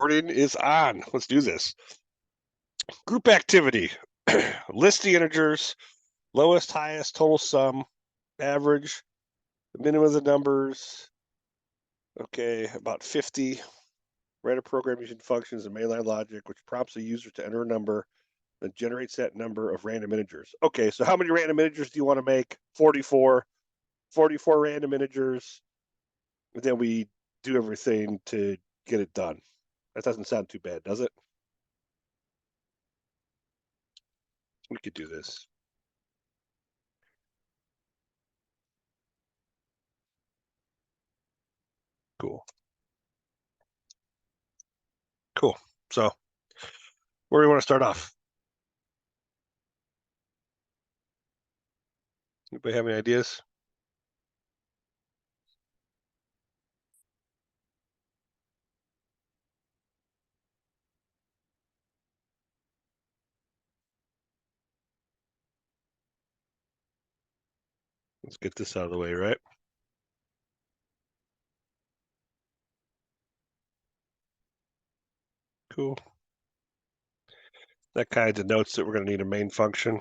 Recording is on. Let's do this. Group activity. List the integers, lowest, highest, total sum, average, the minimum of the numbers. Okay, about 50. Write a program using functions and mainline logic, which prompts the user to enter a number, then generates that number of random integers. Okay, so how many random integers do you want to make? 44. 44 random integers. And then we do everything to get it done. That doesn't sound too bad, does it? We could do this. Cool. Cool. So where do you want to start off? Anybody have any ideas? Let's get this out of the way, right? Cool. That kind of denotes that we're going to need a main function.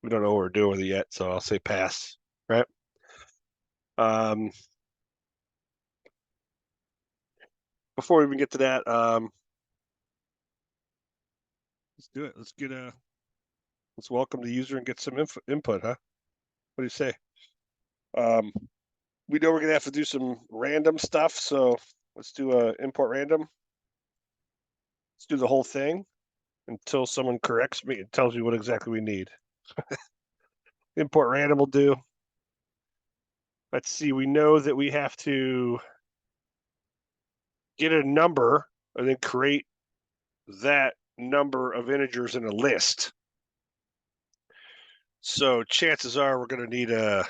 We don't know what we're doing with it yet, so I'll say pass, right? Before we even get to that, let's do it. Let's welcome the user and get some input, huh? What do you say? We know we're going to have to do some random stuff, so let's do a import random. Let's do the whole thing until someone corrects me and tells me what exactly we need. Import random will do. Let's see, we know that we have to get a number and then create that number of integers in a list. So chances are we're going to need a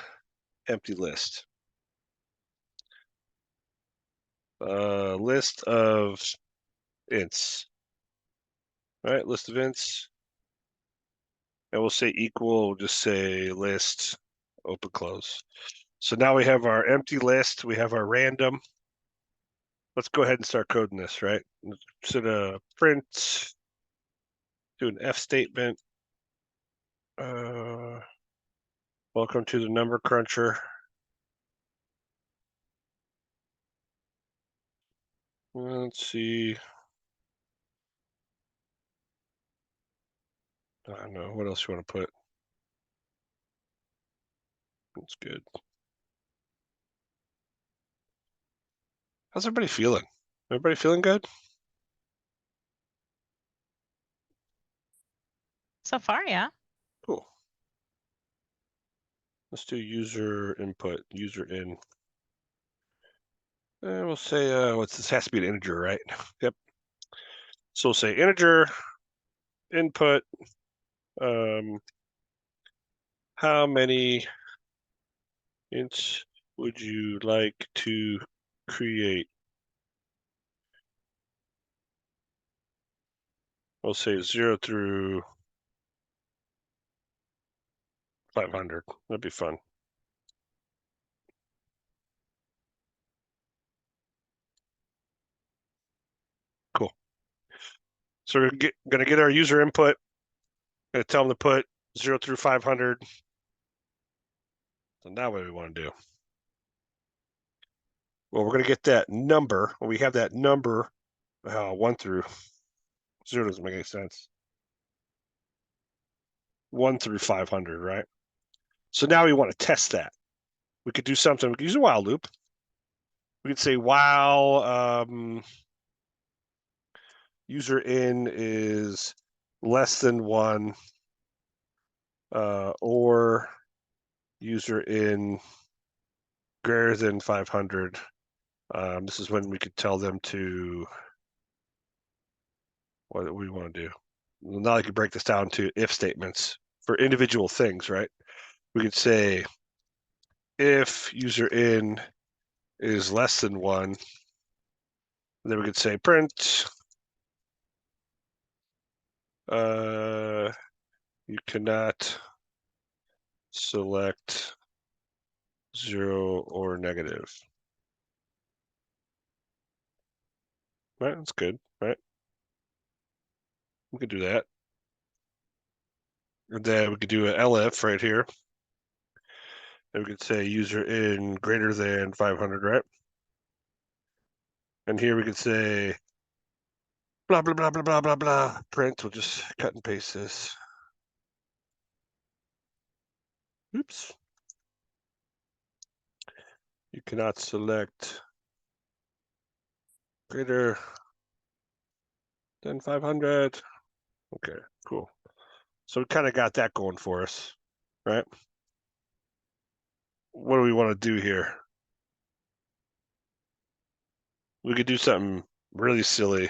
empty list. List of ints. All right, list of ints. And we'll say equal, we'll just say list, open, close. So now we have our empty list, we have our random. Let's go ahead and start coding this, right? So print, do an F statement. Welcome to the number cruncher. Let's see. I don't know. What else you want to put? That's good. How's everybody feeling? Everybody feeling good? So far, yeah. Cool. Let's do user input, user in. And we'll say, what's this? Has to be an integer, right? Yep. So we'll say integer input. How many ints would you like to create? We'll say 0 through 500. That'd be fun. Cool. So we're gonna get our user input. Gonna tell them to put 0 through 500. So now what do we want to do? Well, we're gonna get that number. When we have that number, 1 through 0 doesn't make any sense. 1 through 500, right? So now we want to test that. We could do something. We could use a while loop. We could say while user in is less than 1, or user in greater than 500. This is when we could tell them to, what do we want to do? Well, now I could break this down to if statements for individual things, right? We could say if user in is less than 1, then we could say print, you cannot select 0 or negative. Right, that's good, right? We could do that. And then we could do an elif right here. And we could say user in greater than 500, right? And here we could say blah, blah, blah, blah, blah, blah, blah. Print, we'll just cut and paste this. Oops. You cannot select greater than 500. Okay, cool. So we kind of got that going for us, right? What do we want to do here? We could do something really silly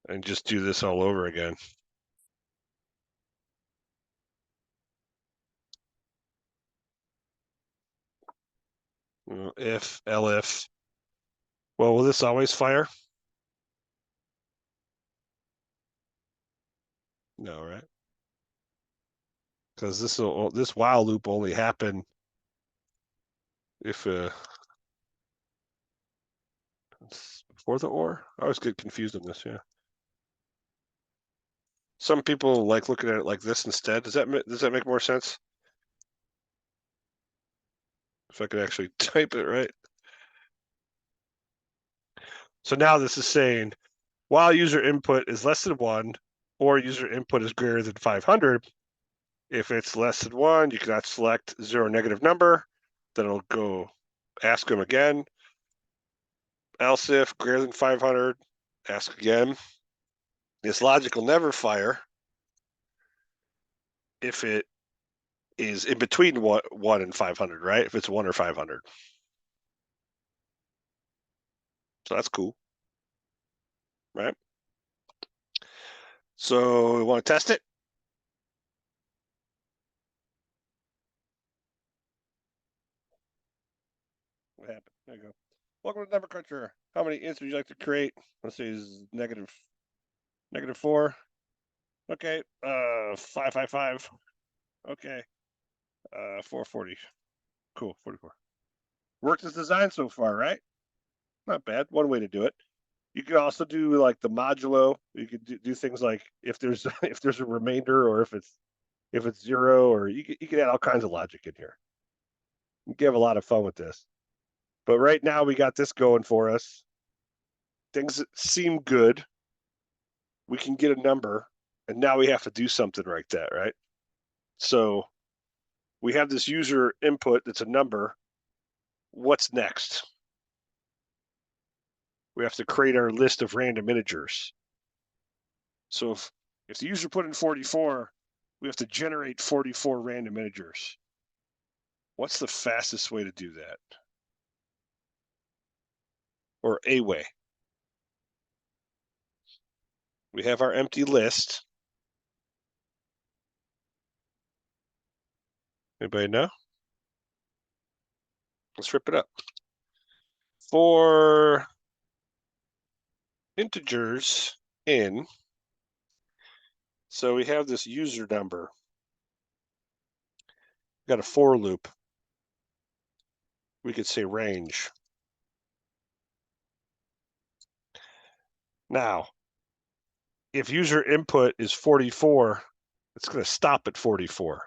and just do this all over again. If, elif. Well, will this always fire? No, right? Because this while loop only happen if before the or. I always get confused on this. Yeah. Some people like looking at it like this instead. Does that make more sense? If I could actually type it right. So now this is saying while user input is less than 1 or user input is greater than 500, if it's less than 1, you cannot select 0 negative number. Then it'll go ask them again. Else if greater than 500, ask again. This logic will never fire if it is in between 1 and 500, right? If it's 1 or 500. So that's cool, right? So we want to test it. What happened? There you go. Welcome to the number cruncher. How many ints would you like to create? Let's say is negative 4. Okay, 555. Okay, 440. Cool, 44. Worked as designed so far, right? Not bad. One way to do it. You could also do like the modulo. You could do things like if there's if there's a remainder or if it's 0, or you could add all kinds of logic in here. You can have a lot of fun with this. But right now we got this going for us. Things seem good. We can get a number, and now we have to do something like that, right? So we have this user input that's a number. What's next? We have to create our list of random integers. So if the user put in 44, we have to generate 44 random integers. What's the fastest way to do that? Or a way? We have our empty list. Anybody know? Let's rip it up. For integers in, so we have this user number. We've got a for loop. We could say range. Now, if user input is 44, it's going to stop at 44.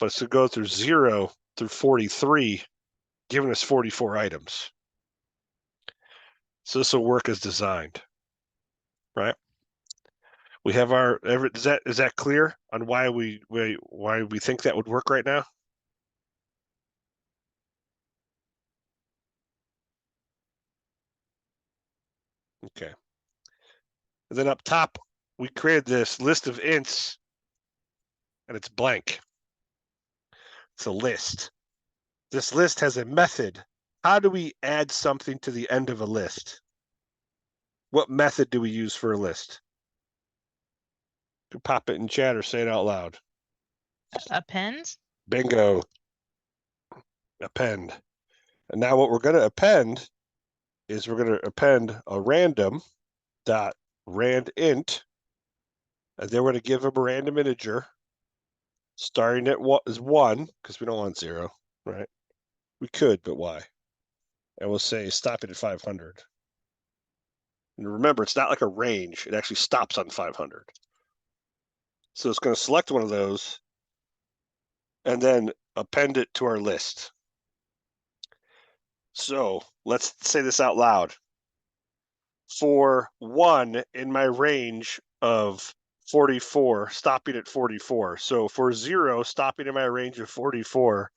But it's going to go through 0 through 43, giving us 44 items. So this will work as designed, right? We have our is that clear on why we think that would work right now? Okay. And then up top, we created this list of ints, and it's blank. It's a list. This list has a method. How do we add something to the end of a list? What method do we use for a list? You can pop it in chat or say it out loud. Append? Bingo. Append. And now what we're going to append is we're going to append a random dot rand int, and then we're going to give them a random integer starting at what is 1, because we don't want 0, right? We could, but why? And we'll say stop it at 500. And remember, it's not like a range. It actually stops on 500. So it's going to select one of those and then append it to our list. So let's say this out loud. For 1 in my range of 44, stopping at 44. So for 0, stopping in my range of 44,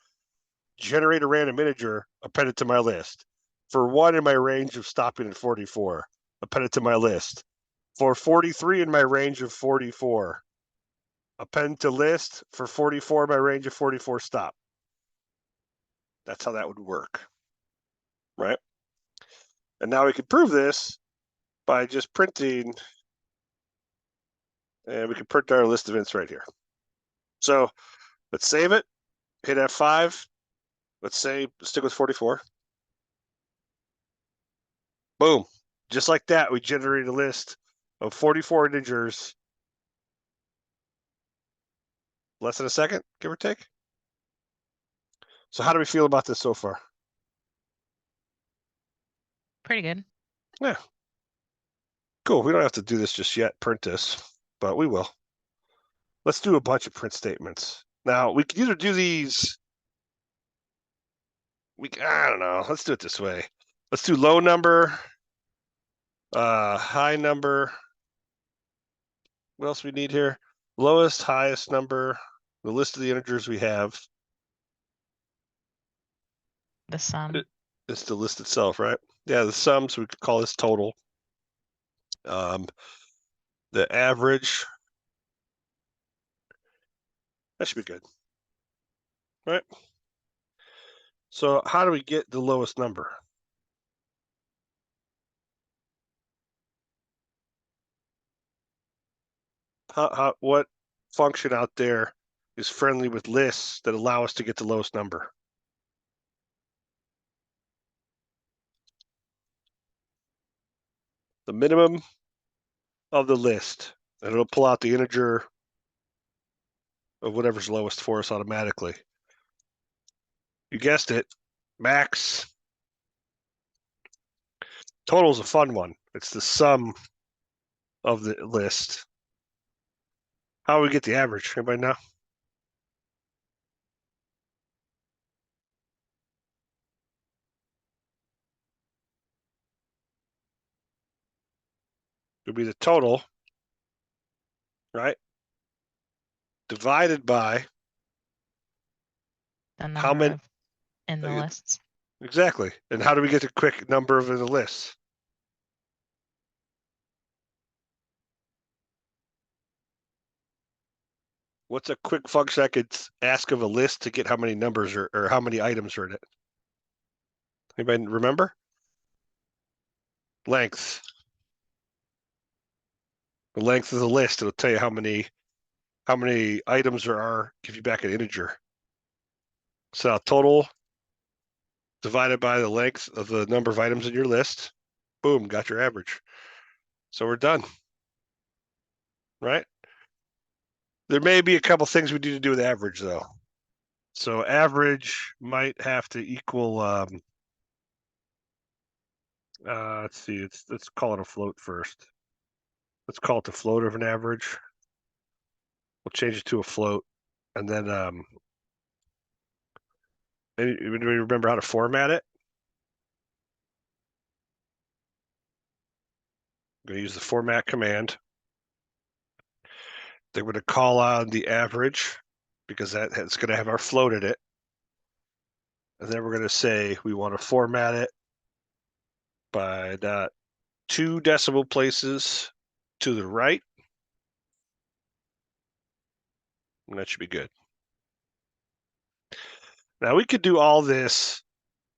generate a random integer, append it to my list. For 1 in my range of stopping at 44, append it to my list. For 43 in my range of 44, append to list. For 44 in my range of 44, stop. That's how that would work, right? And now we can prove this by just printing, and we can print our list of ints right here. So let's save it, hit F5. Let's say, stick with 44. Boom. Just like that, we generated a list of 44 integers. Less than a second, give or take. So how do we feel about this so far? Pretty good. Yeah. Cool. We don't have to do this just yet, print this, but we will. Let's do a bunch of print statements. Now, we can either do these. I don't know. Let's do it this way. Let's do low number, high number. What else we need here? Lowest, highest number, the list of the integers we have. The sum. It's the list itself, right? Yeah, the sum, so we could call this total. The average. That should be good, right? So how do we get the lowest number? What function out there is friendly with lists that allow us to get the lowest number? The minimum of the list, and it'll pull out the integer of whatever's lowest for us automatically. You guessed it, max. Total's a fun one. It's the sum of the list. How do we get the average? Anybody know? It'll be the total, right? Divided by The number how many of in the lists. exactly. And how do we get the quick number of in the list? What's a quick function I could ask of a list to get how many numbers or how many items are in it? Anybody remember? Length. The length of the list. It'll tell you how many items there are, give you back an integer. So total divided by the length of the number of items in your list. Boom, got your average. So we're done. Right? There may be a couple things we need to do with average though. So average might have to equal let's see, let's call it a float first. Let's call it the float of an average. We'll change it to a float, and then anybody remember how to format it? I'm going to use the format command. Then we're going to call on the average because it's going to have our float in it. And then we're going to say we want to format it by 2 decimal places to the right. And that should be good. Now we could do all this.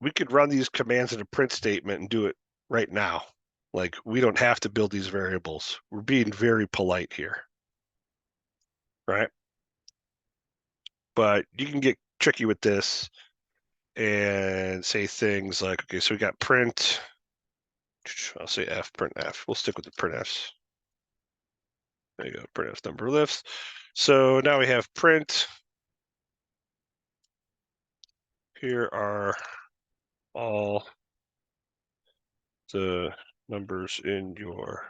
We could run these commands in a print statement and do it right now. Like we don't have to build these variables. We're being very polite here. Right? But you can get tricky with this and say things like, okay, so we got print. I'll say F, print F. We'll stick with the print Fs. There you go, print F number of lifts. So now we have print. here are all the numbers in your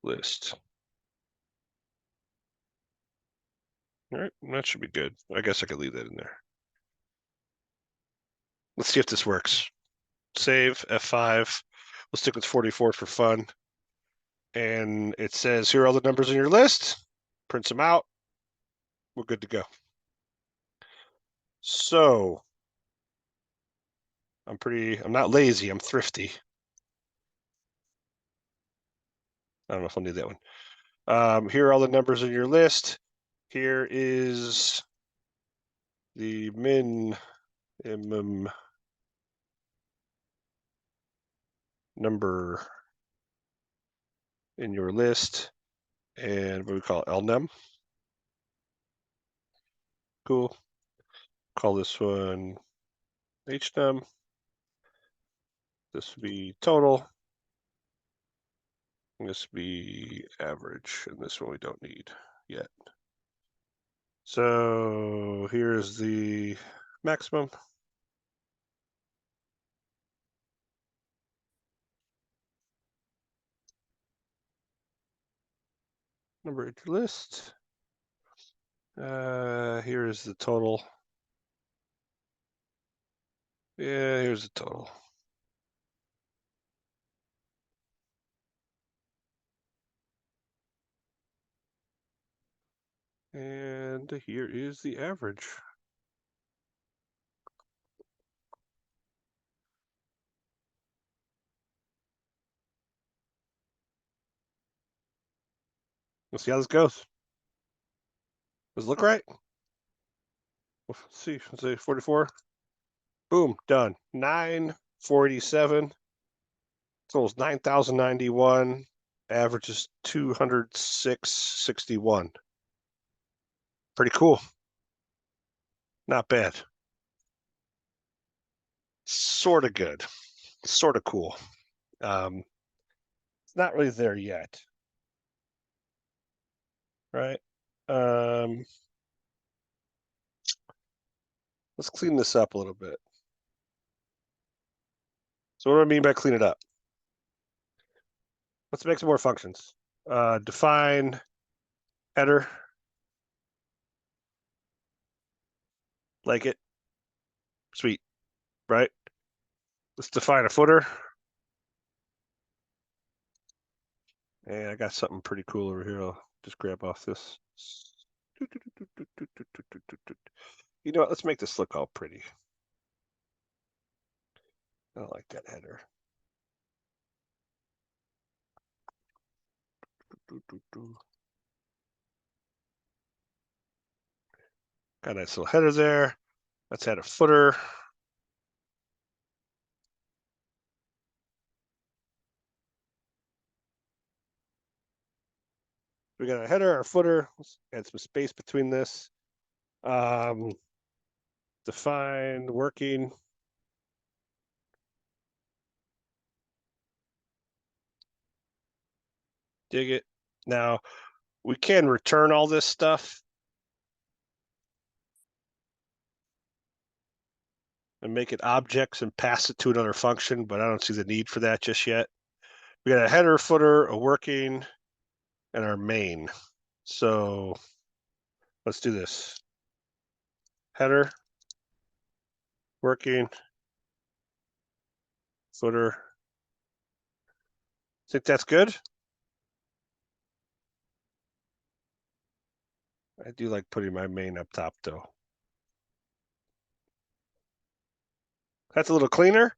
list. All right, that should be good. I guess I could leave that in there. Let's see if this works. Save F5. We'll stick with 44 for fun. And it says, here are all the numbers in your list. Prints them out. We're good to go. So I'm not lazy, I'm thrifty. I don't know if I'll need that one. Here are all the numbers in your list. Here is the minimum number in your list, and what we call it, LNUM. Cool. Call this one HNUM. This would be total. And this would be average, and this one we don't need yet. So here's the maximum. Number in your list. Here is the total. Yeah, here's the total. And here is the average. Let's see how this goes. Does it look right? Let's see, let's say 44. Boom, done. 947. Total's 9,091. Average is 206.61. Pretty cool. Not bad. Sort of good. Sort of cool. It's not really there yet. Right? Let's clean this up a little bit. So what do I mean by clean it up? Let's make some more functions. Define header. Like it. Sweet. Right? Let's define a footer. And I got something pretty cool over here. I'll just grab off this. You know what? Let's make this look all pretty. I don't like that header. Got a nice little header there. Let's add a footer. We got a header, our footer. Let's add some space between this. Define working. Dig it. Now, we can return all this stuff and make it objects and pass it to another function, but I don't see the need for that just yet. We got a header, footer, a working, and our main. So let's do this. Header, working, footer. Think that's good? I do like putting my main up top though. That's a little cleaner.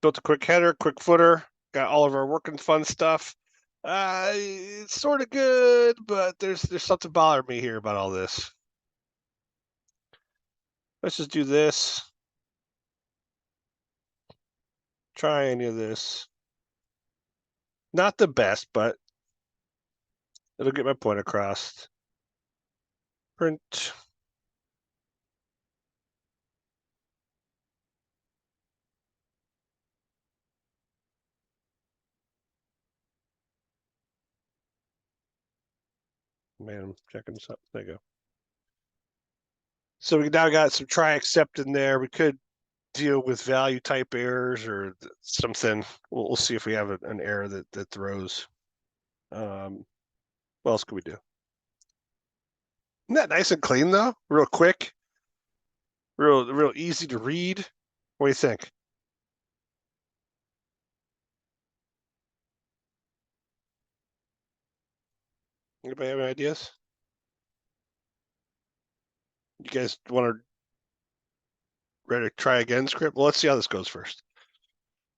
Built a quick header, quick footer, got all of our working fun stuff. It's sort of good, but there's something bothering me here about all this. Let's just do this. Try any of this. Not the best, but it'll get my point across. Print. Man, I'm checking this up. There you go. So we now got some try except in there. We could deal with value type errors or something. We'll see if we have an error that throws. What else could we do? Isn't that nice and clean though? Real quick, real easy to read. What do you think? Anybody have any ideas? You guys want to ready to try again script? Well, let's see how this goes first.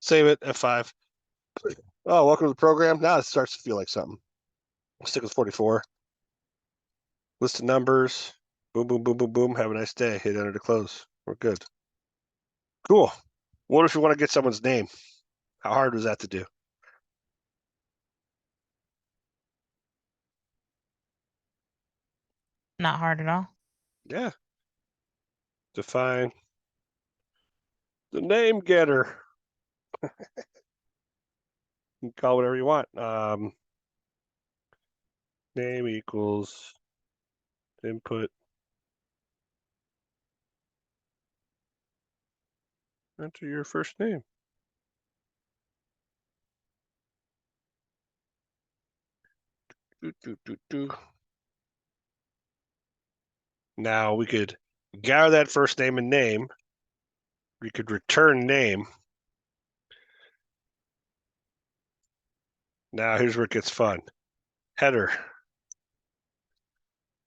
Save it, F5. Oh, welcome to the program. Now it starts to feel like something. Stick with 44. List of numbers. Boom, boom, boom, boom, boom. Have a nice day. Hit enter to close. We're good. Cool. What if you want to get someone's name? How hard was that to do? Not hard at all. Yeah. Define the name getter. You can call it whatever you want. Name equals input. Enter your first name. Now we could gather that first name and name. We could return name. Now here's where it gets fun. Header.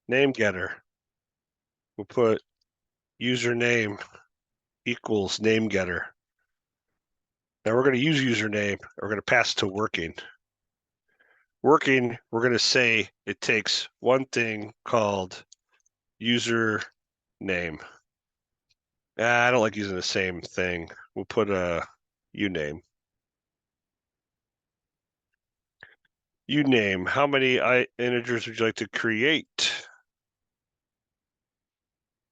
Name getter. We'll put username equals name getter. Now we're going to use username. We're going to pass it to working. Working, we're going to say it takes one thing called user name. I don't like using the same thing. We'll put a uname. Uname, how many integers would you like to create?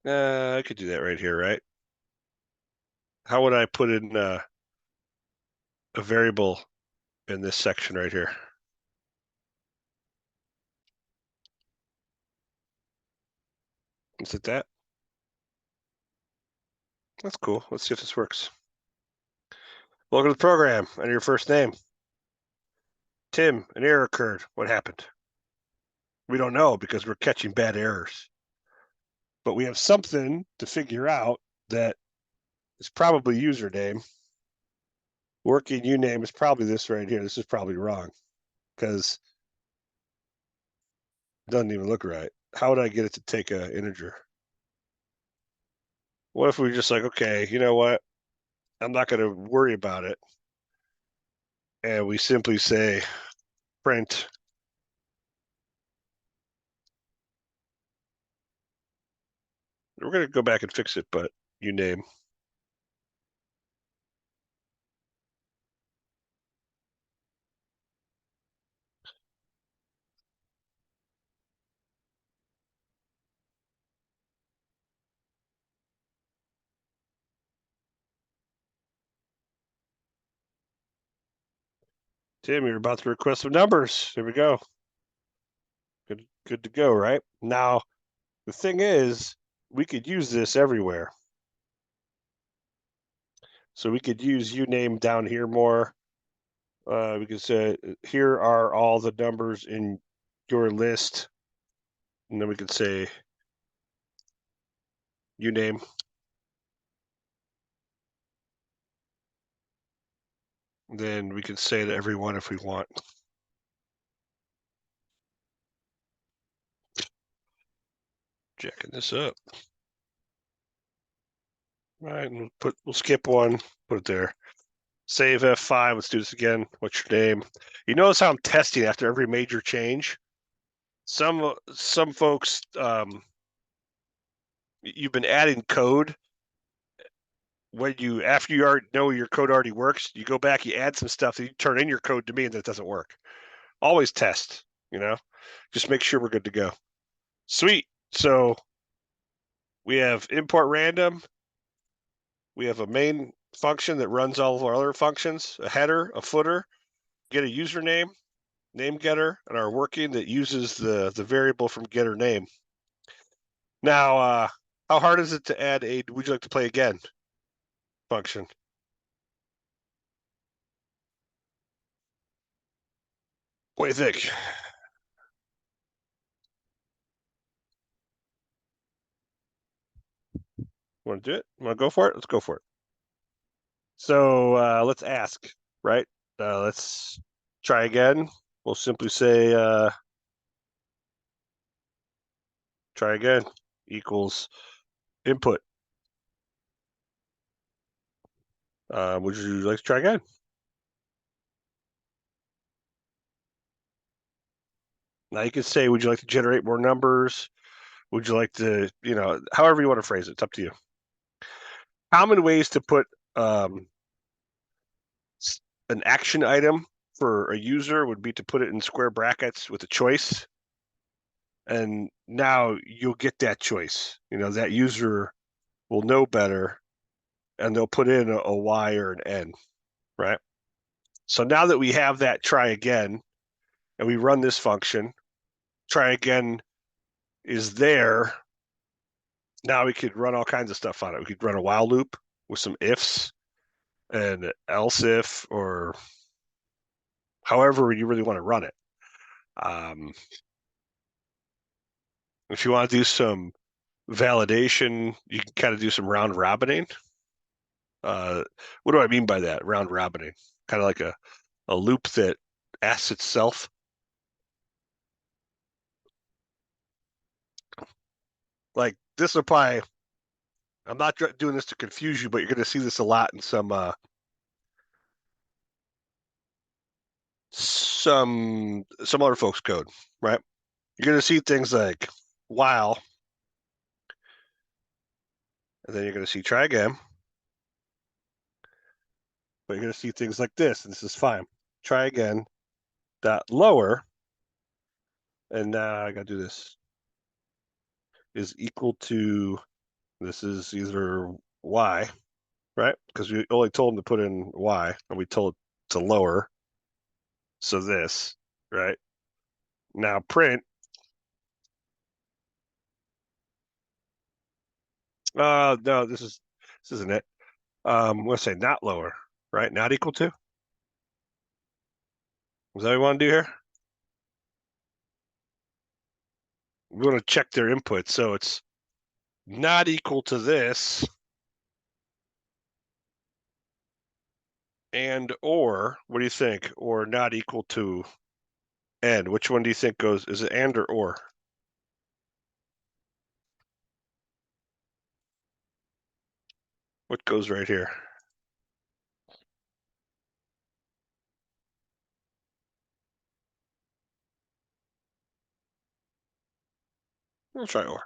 I could do that right here, right? How would I put in a variable in this section right here? Is it that? That's cool. Let's see if this works. Welcome to the program. Enter your first name. Tim, an error occurred. What happened? We don't know because we're catching bad errors. But we have something to figure out that is probably username. Working uname is probably this right here. This is probably wrong because it doesn't even look right. How would I get it to take an integer? What if we just like, okay, you know what? I'm not going to worry about it. And we simply say print we're going to go back and fix it, but uname. Tim, you're about to request some numbers. Here we go. Good to go, right? Now, the thing is, we could use this everywhere. So we could use uname down here more. We could say, here are all the numbers in your list. And then we could say uname. Then we could say to everyone if we want. Jacking this up. All right, and we'll skip one, put it there. Save F5. Let's do this again. What's your name? You notice how I'm testing after every major change? Some folks, you've been adding code. When you after you already know your code already works, you go back, you add some stuff, you turn in your code to me, and it doesn't work. Always test, just make sure we're good to go. Sweet. So we have import random. We have a main function that runs all of our other functions, a header, a footer, get a username, name getter, and our working that uses the variable from getter name. Now, How hard is it to add a would you like to play again function? What do you think? Want to do it? Want to go for it? Let's go for it. So let's ask, right? Let's try again. We'll simply say try again equals input. Would you like to try again? Now you can say, would you like to generate more numbers? Would you like to, however you want to phrase it, it's up to you. Common ways to put an action item for a user would be to put it in square brackets with a choice. And now you'll get that choice. That user will know better and they'll put in a Y or an N, right? So now that we have that try again and we run this function, try again is there. Now we could run all kinds of stuff on it. We could run a while loop with some ifs and else if, or however you really want to run it. If you want to do some validation, you can kind of do some round robining. What do I mean by that? Round robining, kind of like a loop that asks itself. Like this will probably, I'm not doing this to confuse you, but you're going to see this a lot in some other folks' code, right? You're going to see things like while, and then you're going to see try again. But you're going to see things like this, and this is fine. Try again, dot lower, and now I got to do this, is equal to, this is either Y, right? Because we only told them to put in Y, and we told it to lower. So this, right? Now print. No, this isn't it. I'm going to say not lower, right? Not equal to. Is that what we want to do here? We want to check their input. So it's not equal to this and or, what do you think? Or not equal to and. Which one do you think goes, is it and or or? What goes right here? We'll try or.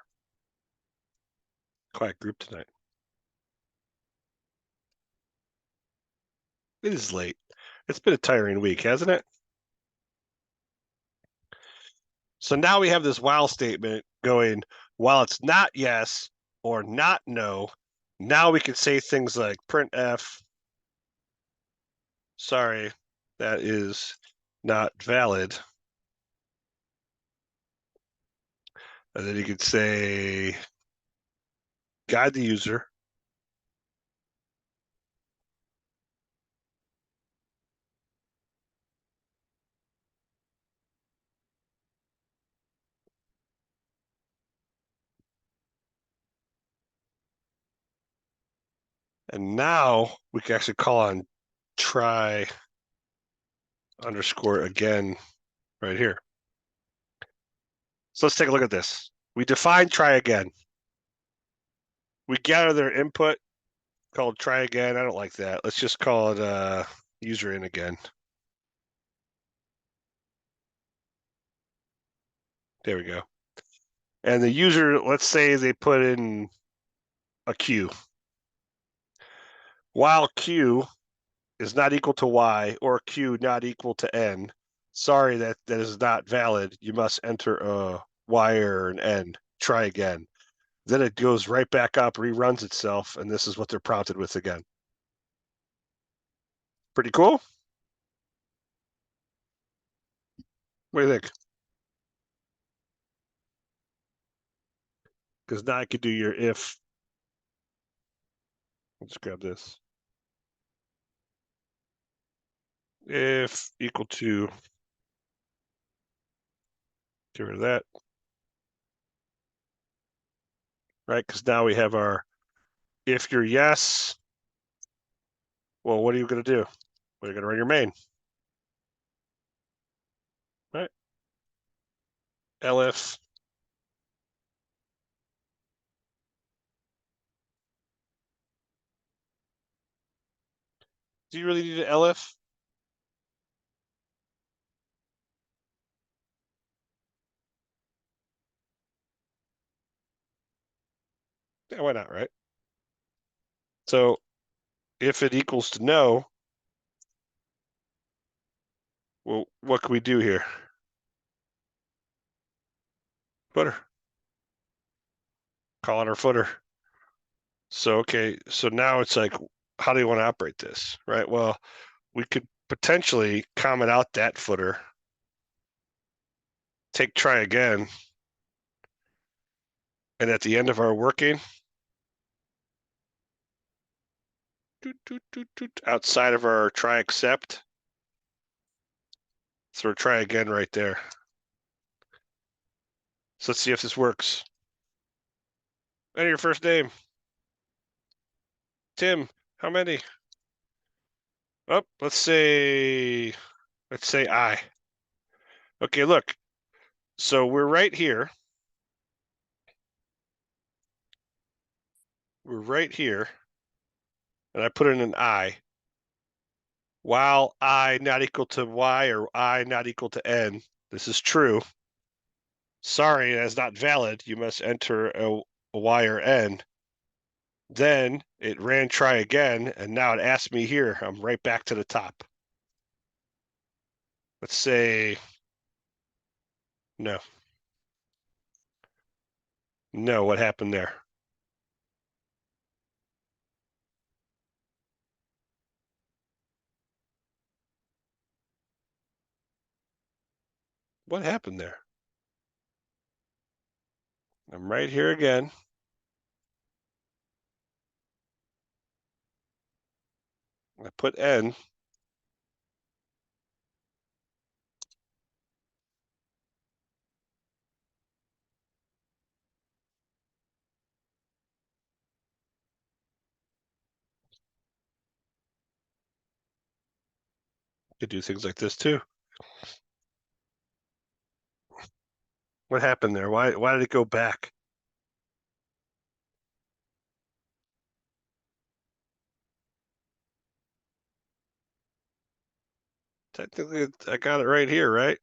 Quiet group tonight. It is late. It's been a tiring week, hasn't it? So now we have this while statement going, while it's not yes or not no, now we can say things like printf, sorry, that is not valid. And then you could say guide the user. And now we can actually call on try underscore again right here. So let's take a look at this. We define try again. We gather their input called try again. I don't like that. Let's just call it user in again. There we go. And the user, let's say they put in a Q. While Q is not equal to Y or Q not equal to N, sorry, that is not valid. You must enter a Y or an N. Try again. Then it goes right back up, reruns itself, and this is what they're prompted with again. Pretty cool? What do you think? because now I could do your if. Let's grab this. If equal to, get rid of that. Right, because now we have our, if you're yes, well, what are you going to do? Well, you're going to run your main. Right? Elif. Do you really need an elif? Yeah, why not, right? So if it equals to no, well, what can we do here? Footer. Call on our footer. So, okay, so now it's like, how do you want to operate this, right? Well, we could potentially comment out that footer, take try again, and at the end of our working, outside of our try accept, so we'll try again right there. So let's see if this works. Enter your first name. Tim, how many? Oh, let's say I. Okay, look. So we're right here. We're right here. And I put in an I. While I not equal to Y or I not equal to N, this is true. Sorry, that's not valid. You must enter a Y or N. Then it ran try again, and now it asked me here. I'm right back to the top. Let's say no. No, what happened there? What happened there? I'm right here again. I put N. Could do things like this too. What happened there? Why did it go back? Technically, I got it right here, right?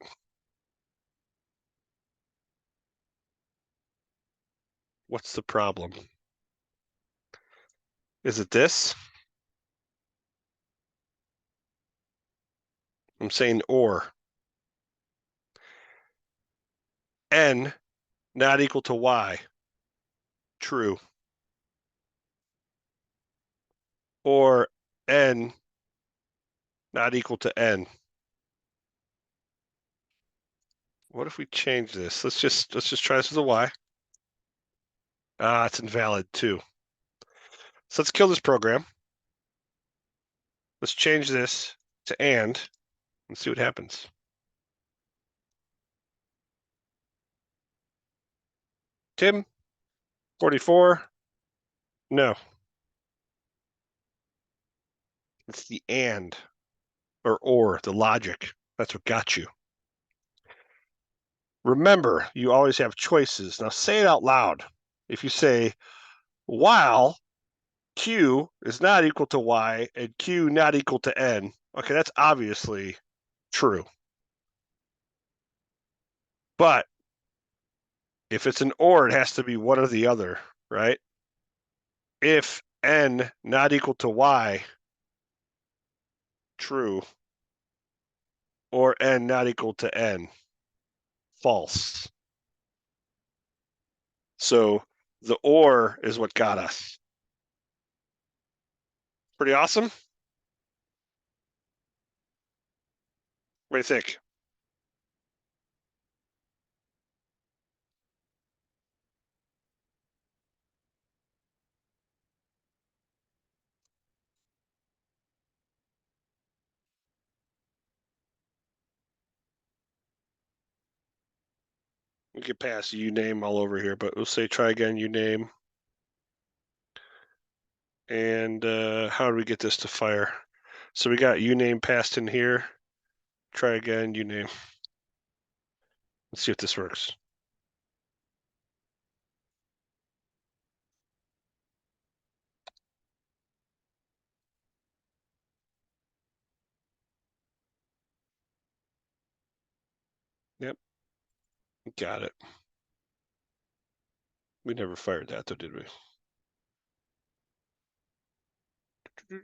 What's the problem? Is it this? I'm saying or. N not equal to Y. True. Or N not equal to N. What if we change this? Let's just try this with a Y. Ah, it's invalid too. So let's kill this program. Let's change this to and see what happens. Tim, 44. No. It's the and or the logic. That's what got you. Remember, you always have choices. Now say it out loud. If you say, while Q is not equal to Y and Q not equal to N, okay, that's obviously true. But if it's an or, it has to be one or the other, right? If N not equal to Y, true, or N not equal to N, false. So the or is what got us. Pretty awesome. What do you think? We could pass uname all over here, but we'll say try again, uname. And how do we get this to fire? So we got uname passed in here. Try again, uname. Let's see if this works. Yep, got it. We never fired that though, did we?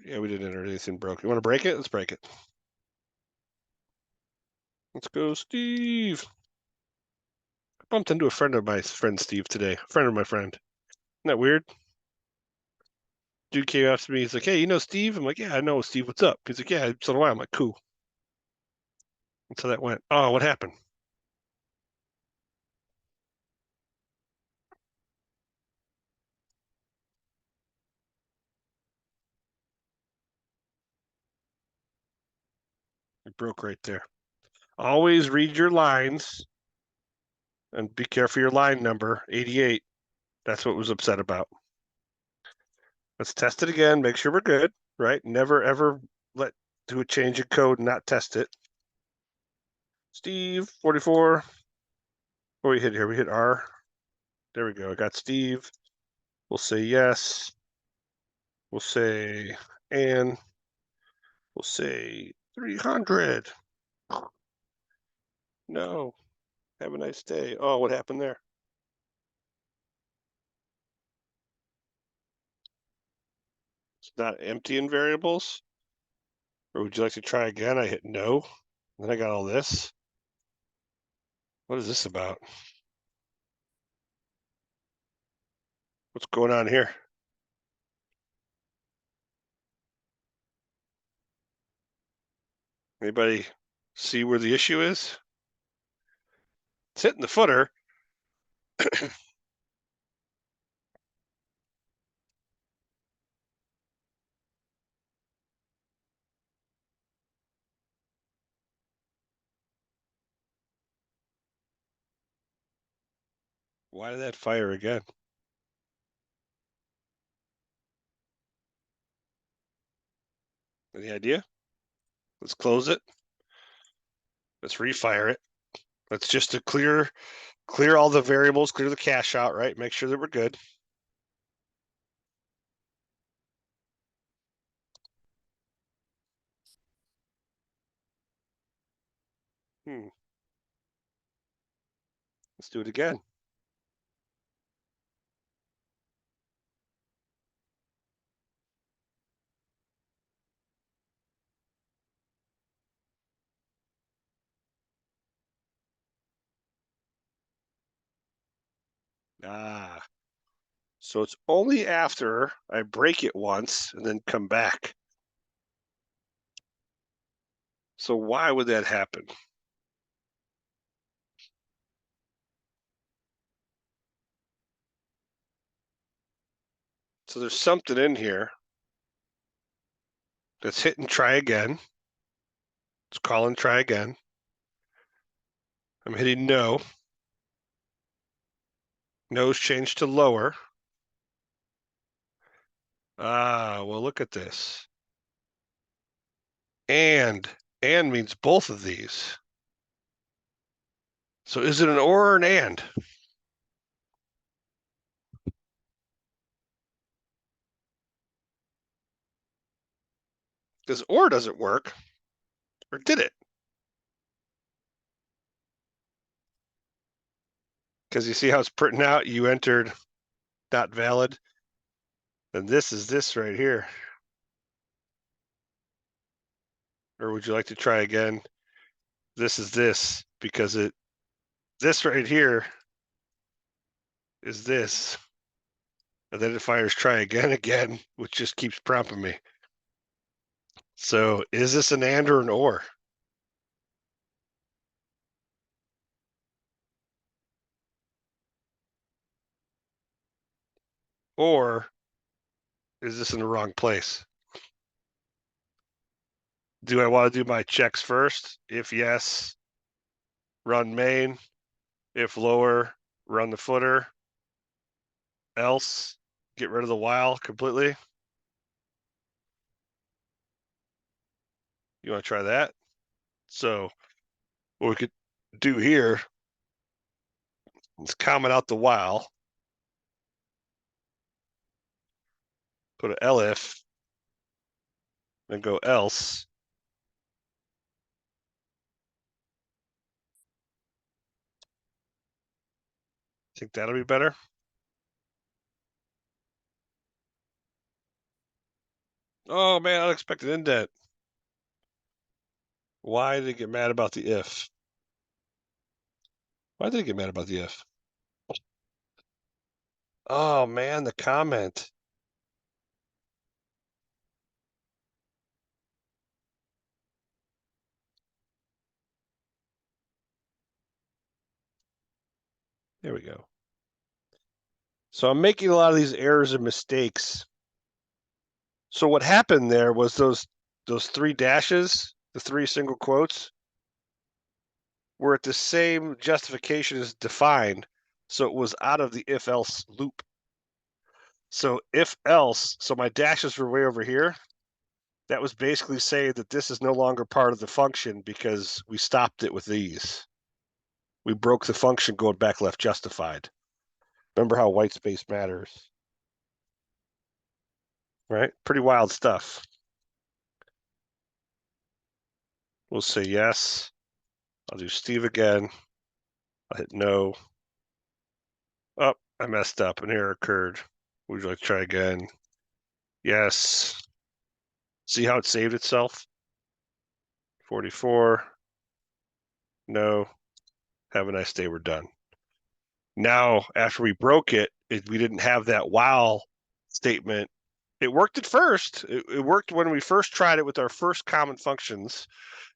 Yeah, we didn't enter anything broken. You want to break it? Let's break it. Let's go, Steve. I bumped into a friend of my friend Steve today. A friend of my friend. Isn't that weird? Dude came up to me. He's like, "Hey, you know Steve?" I'm like, "Yeah, I know Steve. What's up?" He's like, "Yeah, so do I." I'm like, "Cool." And so that went. Oh, what happened? It broke right there. Always read your lines and be careful your line number 88. That's what was upset about. Let's test it again. Make sure we're good. Right? Never ever do a change in code and not test it. Steve 44. What we hit here? We hit R. There we go. I got Steve. We'll say yes. We'll say and. We'll say 300. No. Have a nice day. Oh, what happened there? It's not empty in variables? Or would you like to try again? I hit no. Then I got all this. What is this about? What's going on here? Anybody see where the issue is? It's hitting the footer. Why did that fire again? Any idea? Let's close it. Let's refire it. Let's just to clear all the variables, clear the cache out, right? Make sure that we're good. Let's do it again. Ah, so it's only after I break it once and then come back. So why would that happen? So there's something in here that's hit and try again. Let's call and try again. I'm hitting no. No's changed to lower. Ah, well, look at this. And means both of these. So is it an or an and? Because or doesn't work. Or did it? Because you see how it's printing out, you entered not valid. And this is this right here. Or would you like to try again? This is this because this right here is this. And then it fires try again, which just keeps prompting me. So is this an and or an or? Or is this in the wrong place? Do I want to do my checks first? If yes, run main. If lower, run the footer. Else, get rid of the while completely. You want to try that? So what we could do here is comment out the while. Put an elif, then go else. Think that'll be better? Oh man, unexpected indent. Why did it get mad about the if? Why did it get mad about the if? Oh man, the comment. There we go. So I'm making a lot of these errors and mistakes. So what happened there was those three dashes, the three single quotes, were at the same justification as defined. So it was out of the if else loop. So if else, so my dashes were way over here. That was basically saying that this is no longer part of the function because we stopped it with these. We broke the function going back left justified. Remember how white space matters, right? Pretty wild stuff. We'll say yes. I'll do Steve again. I'll hit no. Oh, I messed up. An error occurred. Would you like to try again? Yes. See how it saved itself? 44. No. Have a nice day. We're done. Now, after we broke it, we didn't have that while statement. It worked at first. It worked when we first tried it with our first common functions,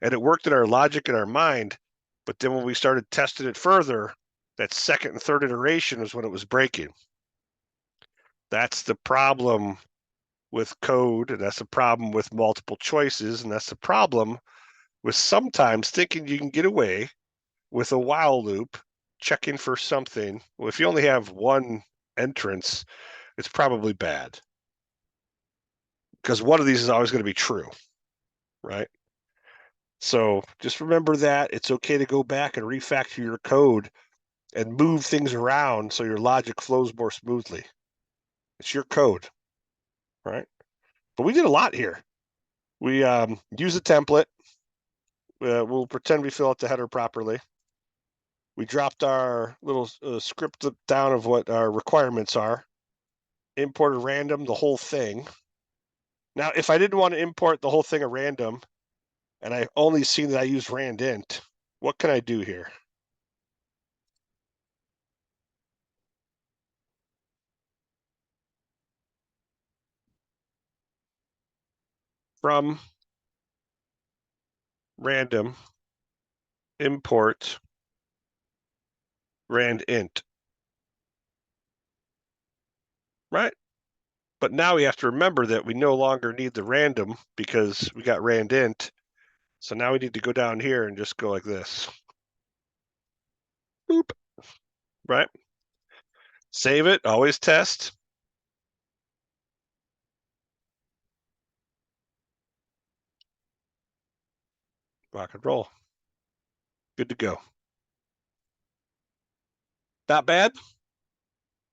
and it worked in our logic and our mind. But then when we started testing it further, that second and third iteration was when it was breaking. That's the problem with code, and that's the problem with multiple choices, and that's the problem with sometimes thinking you can get away with a while loop, checking for something. Well, if you only have one entrance, it's probably bad because one of these is always going to be true, right? So just remember that it's okay to go back and refactor your code and move things around so your logic flows more smoothly. It's your code, right? But we did a lot here. We use a template. We'll pretend we fill out the header properly. We dropped our little script down of what our requirements are. Imported random, the whole thing. Now, if I didn't want to import the whole thing at random, and I only seen that I used randint, what can I do here? From random, import randint, right? But now we have to remember that we no longer need the random because we got randint. So now we need to go down here and just go like this. Boop, right? Save it, always test. Rock and roll. Good to go. Not bad.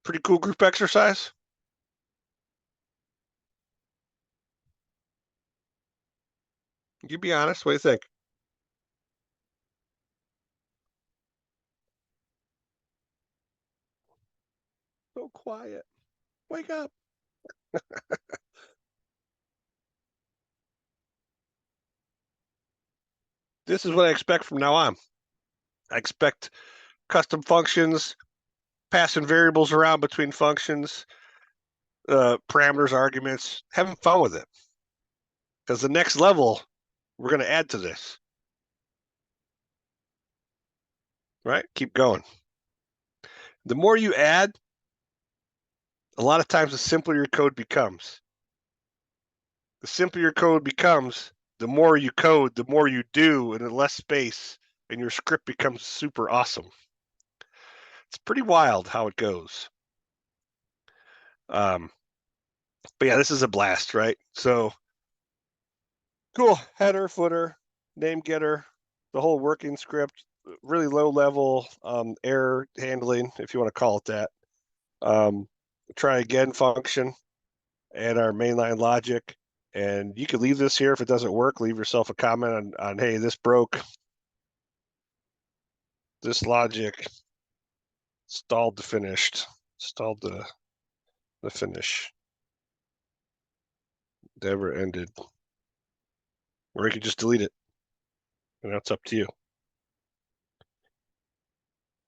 Pretty cool group exercise. You be honest. What do you think? So quiet. Wake up. This is what I expect from now on. I expect custom functions, passing variables around between functions, parameters, arguments, having fun with it. Because the next level, we're going to add to this. Right? Keep going. The more you add, a lot of times the simpler your code becomes. The simpler your code becomes, the more you code, the more you do, and in less space, and your script becomes super awesome. It's pretty wild how it goes. But yeah, this is a blast, right? So cool, header, footer, name getter, the whole working script, really low level error handling, if you want to call it that. Try again function and our mainline logic. And you could leave this here if it doesn't work. Leave yourself a comment on hey, this broke. This logic stalled the finished, stalled the finish. Never ended. Or you could just delete it. And that's up to you.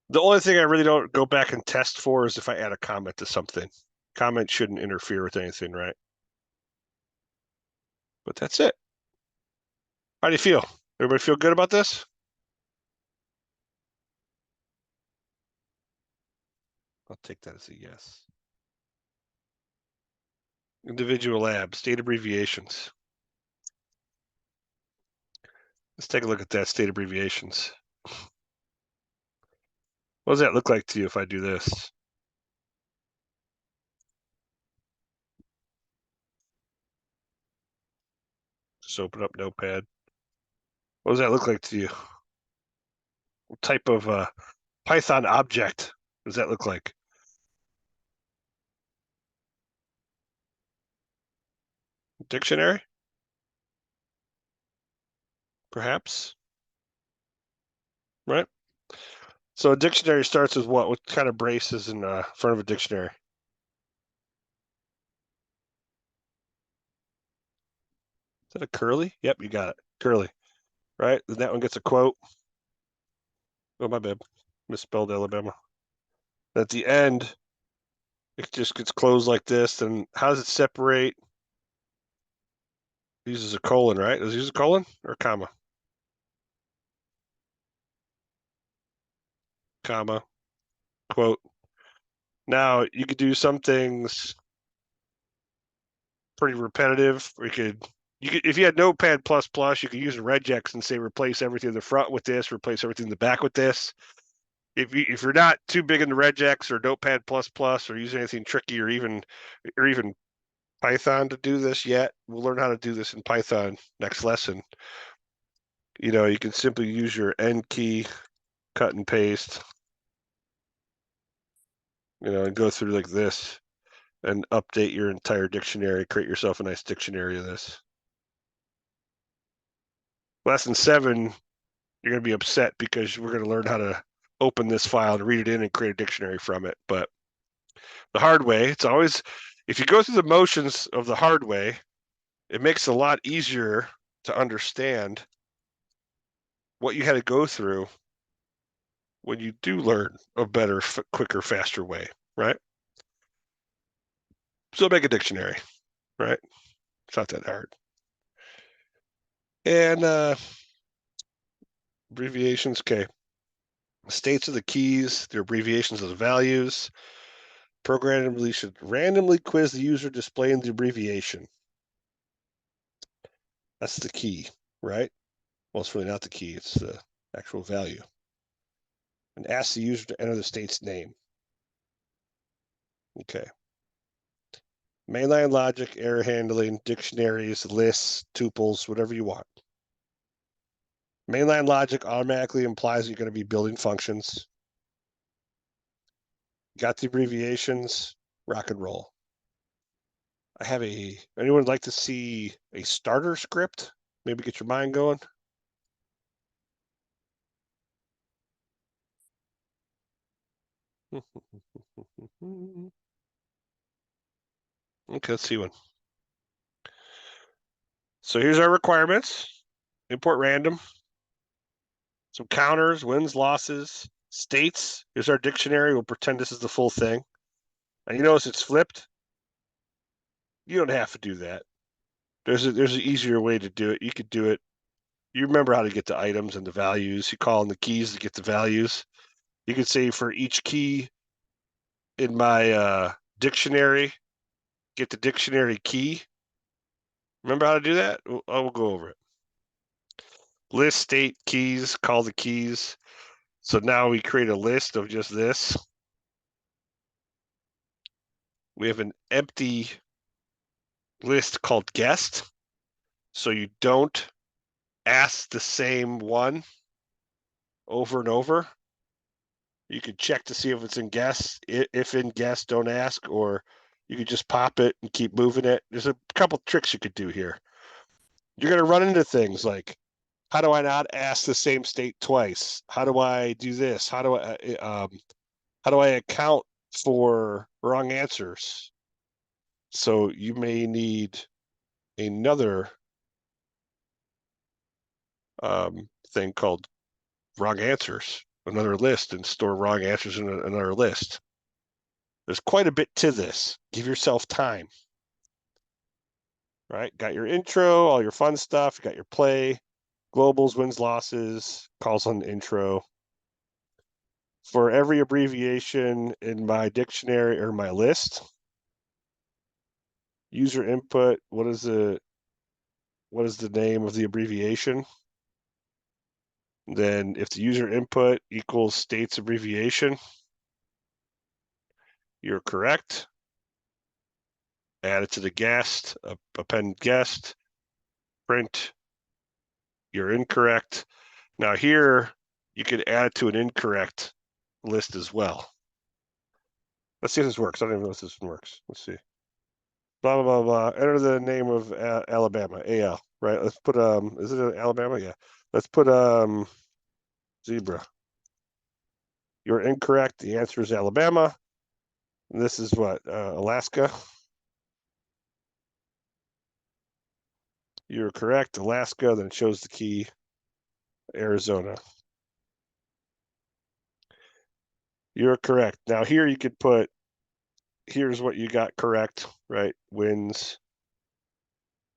The only thing I really don't go back and test for is if I add a comment to something. Comment shouldn't interfere with anything, right? But that's it. How do you feel? Everybody feel good about this? I'll take that as a yes. Individual lab, state abbreviations. Let's take a look at that, state abbreviations. What does that look like to you if I do this? Just open up Notepad. What does that look like to you? What type of Python object does that look like? Dictionary? Perhaps? Right? So a dictionary starts with what? What kind of brace is in front of a dictionary? Is that a curly? Yep, you got it. Curly. Right? Then that one gets a quote. Oh, my bad. Misspelled Alabama. At the end, it just gets closed like this. And how does it separate? It uses a colon, right? Does it use a colon or a comma? Comma, quote. Now, you could do some things pretty repetitive. You could if you had Notepad++, you could use a regex and say replace everything in the front with this, replace everything in the back with this. If you're not too big into regex or Notepad++ or use anything tricky or even Python to do this yet, we'll learn how to do this in Python next lesson. You know, you can simply use your N key, cut and paste, you know, and go through like this and update your entire dictionary, create yourself a nice dictionary of this. Lesson 7, you're going to be upset because we're going to learn how to open this file and read it in and create a dictionary from it. But the hard way, it's always, if you go through the motions of the hard way, it makes it a lot easier to understand what you had to go through when you do learn a better, quicker, faster way, right? So make a dictionary, right? It's not that hard. And abbreviations, okay. States of the keys, their abbreviations of the values. Programmably should randomly quiz the user displaying the abbreviation. That's the key, right? Well, it's really not the key, it's the actual value. And ask the user to enter the state's name. Okay. Mainline logic, error handling, dictionaries, lists, tuples, whatever you want. Mainline logic automatically implies you're going to be building functions. Got the abbreviations, rock and roll. I have anyone like to see a starter script? Maybe get your mind going. Okay, let's see one. So here's our requirements. Import random. Some counters, wins, losses, states. Here's our dictionary. We'll pretend this is the full thing. And you notice it's flipped. You don't have to do that. There's an easier way to do it. You could do it. You remember how to get the items and the values. You call in the keys to get the values. You could say for each key in my dictionary, get the dictionary key. Remember how to do that? I will go over it. List state keys, call the keys. So now we create a list of just this. we have an empty list called guest. So you don't ask the same one over and over. You could check to see if it's in guest. If in guest, don't ask, or you could just pop it and keep moving it. There's a couple tricks you could do here. You're going to run into things like, how do I not ask the same state twice? How do I do this? How do I account for wrong answers? So you may need another thing called wrong answers, another list, and store wrong answers in another list. There's quite a bit to this. Give yourself time. Right? Got your intro, all your fun stuff. You got your play, globals, wins, losses, calls on the intro. For every abbreviation in my dictionary or my list, user input, what is the name of the abbreviation? Then if the user input equals state's abbreviation, you're correct. Add it to the guest, append guest, print, you're incorrect. Now here, you could add it to an incorrect list as well. Let's see if this works. I don't even know if this one works. Let's see. Blah, blah, blah, blah. Enter the name of Alabama, AL, right? Let's put, is it Alabama? Yeah. Let's put, zebra. You're incorrect. The answer is Alabama. And this is what, Alaska. You're correct, Alaska. Then it shows the key, Arizona. You're correct. Now here you could put, here's what you got correct, right? Wins.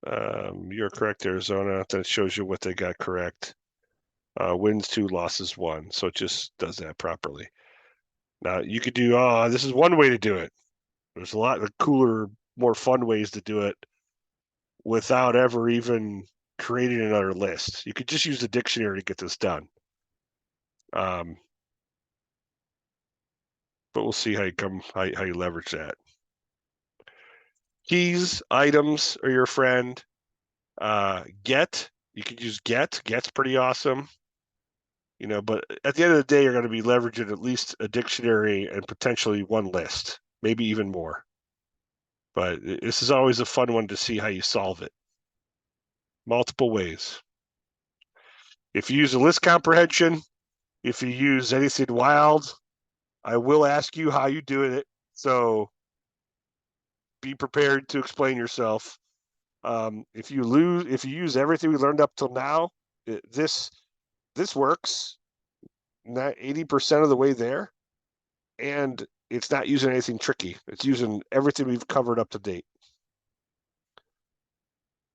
You're correct, Arizona. Then it shows you what they got correct. Wins 2, losses 1. So it just does that properly. Now you could do, this is one way to do it. There's a lot of cooler, more fun ways to do it without ever even creating another list. You could just use the dictionary to get this done. But we'll see how you leverage that. Keys, items are your friend. Get, you could use get. Get's pretty awesome. You know, but at the end of the day, you're going to be leveraging at least a dictionary and potentially one list, maybe even more. But this is always a fun one to see how you solve it. Multiple ways. If you use a list comprehension, if you use anything wild, I will ask you how you do it. So be prepared to explain yourself. If you use everything we learned up till now, this works 80% of the way there, and it's not using anything tricky. It's using everything we've covered up to date.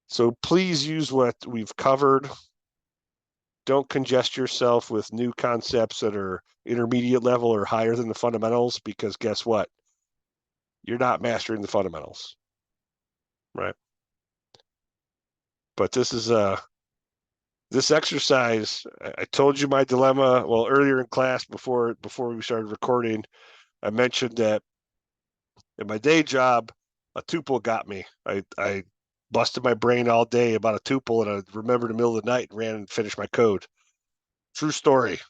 So please use what we've covered. Don't congest yourself with new concepts that are intermediate level or higher than the fundamentals, because guess what? You're not mastering the fundamentals, right? But this is this exercise. I told you my dilemma. Well, earlier in class, before we started recording, I mentioned that in my day job, a tuple got me. I busted my brain all day about a tuple, and I remembered in the middle of the night and ran and finished my code. True story.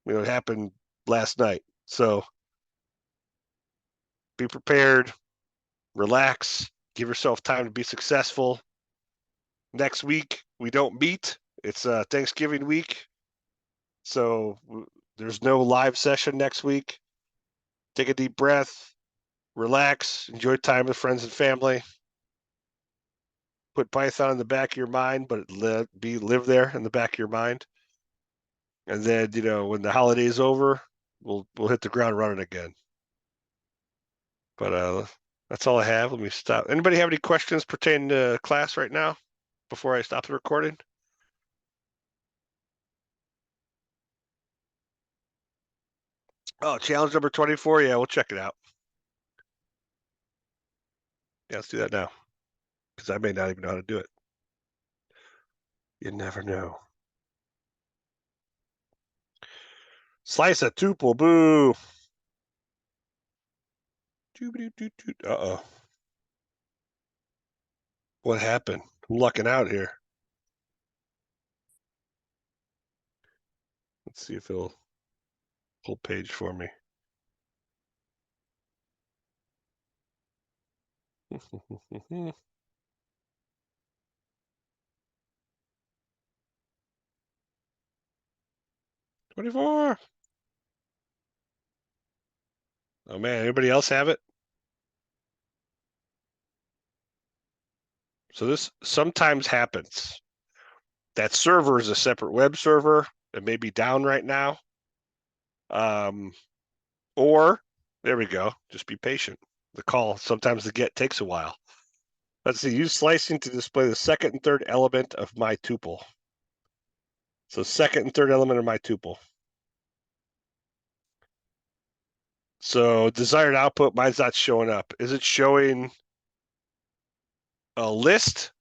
You know, it happened last night. So be prepared, relax, give yourself time to be successful. Next week, we don't meet. It's Thanksgiving week. So there's no live session next week. Take a deep breath, relax, enjoy time with friends and family. Put Python in the back of your mind, but live there in the back of your mind. And then, you know, when the holiday's over, we'll hit the ground running again. But that's all I have. Let me stop. Anybody have any questions pertaining to class right now before I stop the recording? Oh, challenge number 24. Yeah, we'll check it out. Yeah, let's do that now, because I may not even know how to do it. You never know. Slice a tuple, boo. Uh-oh. What happened? I'm lucking out here. Let's see if it'll pull page for me. $24. Oh man, anybody else have it? So this sometimes happens. That server is a separate web server. It may be down right now. Or there we go. Just be patient. The call, sometimes the get takes a while. Let's see, use slicing to display the second and third element of my tuple. So second and third element of my tuple. So desired output, mine's not showing up. Is it showing a list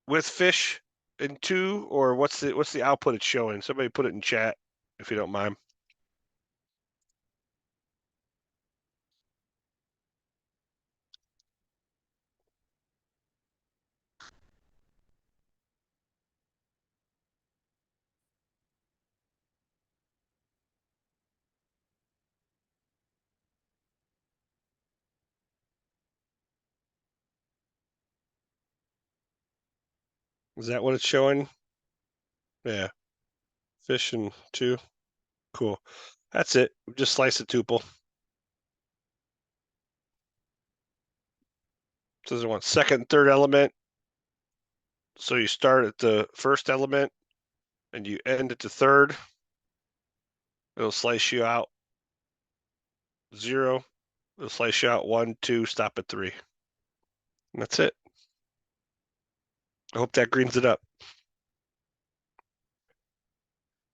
with fish in 2, or what's the output it's showing? Somebody put it in chat if you don't mind. Is that what it's showing? Yeah. Fish in 2. Cool. That's it. Just slice the tuple. Says it wants second and third element. So you start at the first element and you end at the third. It'll slice you out 0. It'll slice you out 1, 2, stop at 3. And that's it. I hope that greens it up.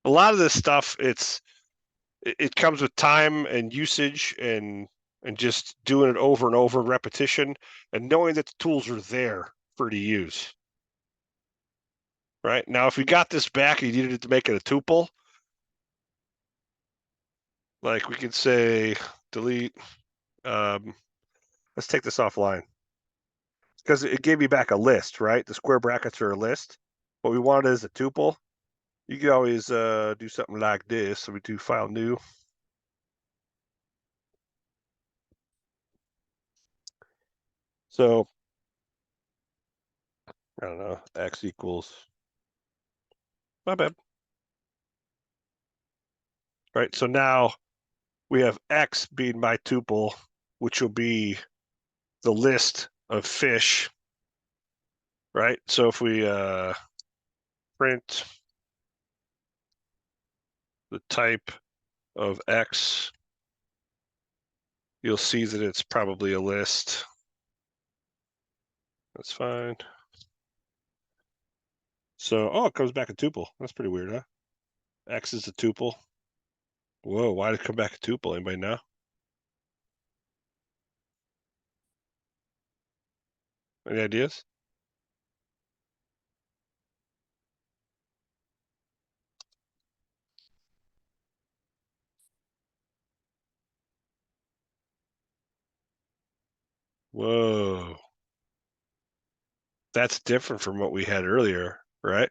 A lot of this stuff, it comes with time and usage and just doing it over and over, repetition, and knowing that the tools are there for you to use. Right now, if we got this back and you needed to make it a tuple, like we could say delete. Let's take this offline because it gave me back a list, right? The square brackets are a list. What we wanted is a tuple. You could always do something like this. So we do file new. So I don't know, x equals, my bad. Right, so now we have x being my tuple, which will be the list of fish, right? So if we print the type of x, you'll see that it's probably a list. That's fine. So, oh, it comes back a tuple. That's pretty weird, huh? X is a tuple. Whoa, why did it come back a tuple? Anybody know? Any ideas? Whoa. That's different from what we had earlier, right?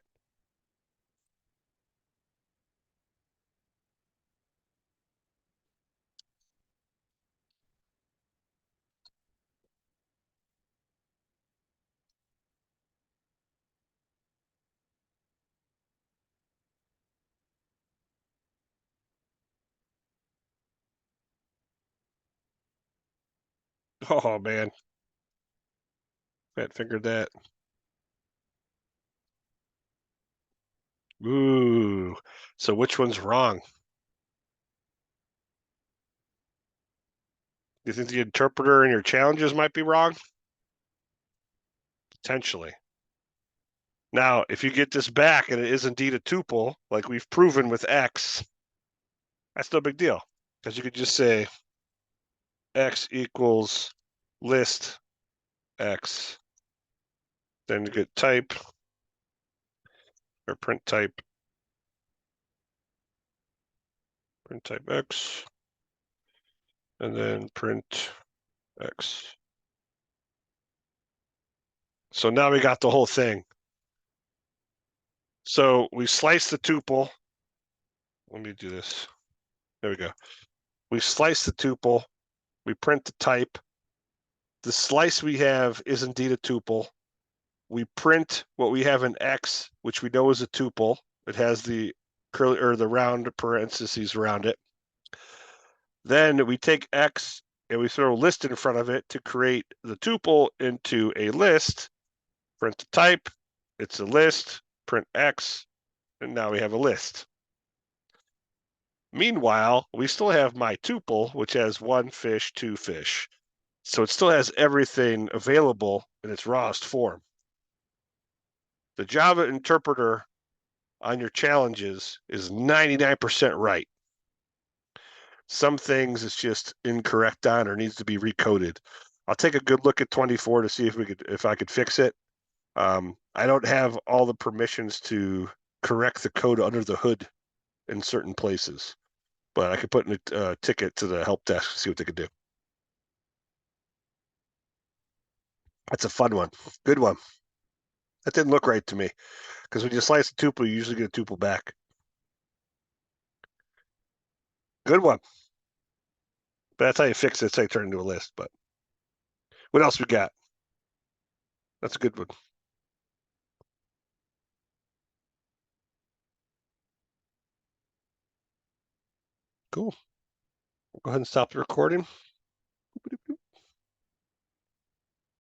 Oh, man. Fat fingered that. Ooh. So which one's wrong? You think the interpreter in your challenges might be wrong? Potentially. Now, if you get this back and it is indeed a tuple, like we've proven with X, that's no big deal. Because you could just say X equals list X. Then you get type or print type X. And then print X. So now we got the whole thing. So we slice the tuple. Let me do this. There we go. We slice the tuple. We print the type. The slice we have is indeed a tuple. We print what we have in X, which we know is a tuple. It has the curly or the round parentheses around it. Then we take X and we throw a list in front of it to create the tuple into a list. Print the type. It's a list. Print X. And now we have a list. Meanwhile, we still have my tuple, which has 1 fish, 2 fish. So it still has everything available in its rawest form. The Java interpreter on your challenges is 99% right. Some things it's just incorrect on or needs to be recoded. I'll take a good look at 24 to see if I could fix it. I don't have all the permissions to correct the code under the hood in certain places, but I could put in a ticket to the help desk to see what they could do. That's a fun one. Good one. That didn't look right to me because when you slice a tuple, you usually get a tuple back. Good one. But that's how you fix it. It's how you turn it into a list. But what else we got? That's a good one. Cool. We'll go ahead and stop the recording.